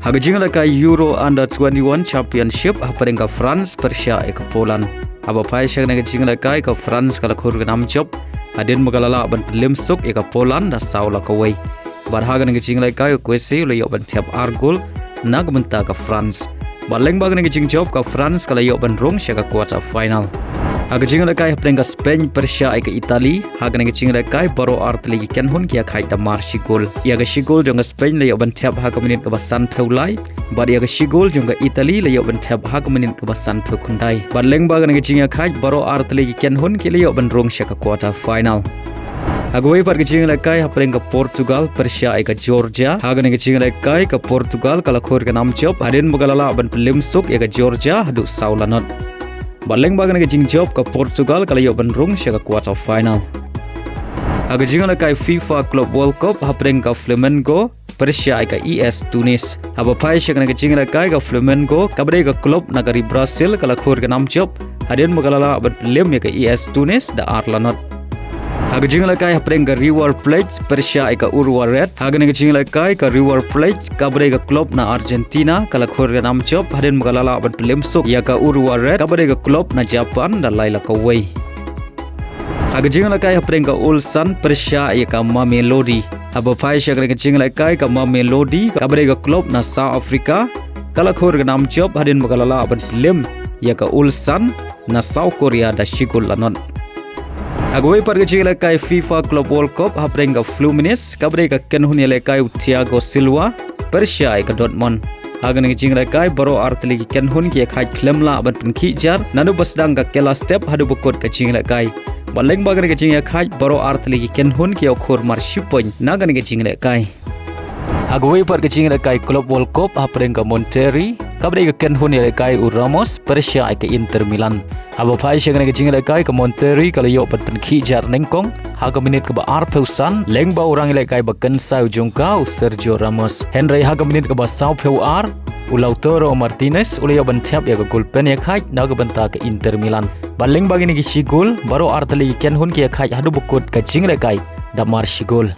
Haga jingla kai Euro Under 21 Championship haparing ka France Persia ke Poland. Aba pai syang nega jingla kai ka France kala khur ganam job. Adin magalala ban lim suk ka Poland da saula ka wei. Bar haga nega jingla kai kwesi le yo ban tiap argul nag benta ka France. Baleng bag nega jing job ka France kala yo ban rong sya ka quarter final. Haga jingla kai haparing ka Spain Persia ke Italy. Haga nega jingla kai baro art lagi ken hun kia khai da mar shigol. Ya ga shigol jong Spain le yo ban tiap haga menit ka basan thaulai. Bad ya ga shigol jong Italy le yo ban tiap haga menit ka basan thukundai. Baleng bag nega jingya khai baro art lagi ken hun ki le yo ban rong sya ka quarter final. Hagway par gijing kai haparing ka Portugal Persia ka Georgia. Haga nega jingla kai ka Portugal kala khur ka nam job. Adin magalala ban lim suk ka Georgia hadu saulanot. Baleng bagan ke jing job ke Portugal kalau yo ban rong sya ka quarter final. Haga jingla kai FIFA Club World Cup hapreng ka Flamengo Persia ka ES Tunis. Haba pai sya ka jingla kai ka Flamengo kabre ka club nagari Brazil kala khur ka nam job. Hadin magalala ban lem ka ES Tunis da Arlanot. Haga jingla kai hapreng ka River Plate Persia ka Urwa Red. Haga nega jingla kai ka River Plate kabre ka club na Argentina kala khur ka nam job. Hadin magalala ban lem suk ya ka Urwa Red kabre ka club na Japan da laila ka wei. Haga jingla kai hapreng ka Ulsan Persia ka Mamelodi. Haba pai sya ka jingla kai ka Mamelodi kabre ka club na South Africa kala khur ka nam job. Hadin magalala ban lem ya ka Ulsan na South Korea da shigol lanot. Hagway par gajila kai FIFA Club World Cup hapreng ka Fluminense kabre ka kenhun yele kai Thiago Silva Persia ka Dortmund. Haga ngi jingla kai baro artli ki kenhun ki khai klemla ban pinki jar nanu basdang ka kela step hadu bukot ka jingla kai. Baleng bagan ka jingya khai baro artli ki kenhun ki khur mar shipon naga ngi jingla kai. Hagway par gajila kai Club World Cup hapreng ka Monterrey kabre ka kenhun yele kai Ramos Persia ka Inter Milan. Haba pai sya ka jingla kai ka Monterrey kala yo pat pinki jar nengkong haga minit ka ba arpeusan leng ba orang ile kai ba kensau jongka Sergio Ramos. Henry haga minit ka ba sau peu ar Lautaro Martinez ule yo ban tiap ya ka golpen ya khai naga banta ka Inter Milan. Baleng bagini ki shigol baro artali ken hun ki khai hadu bukut ka jingla kai da mar shigol.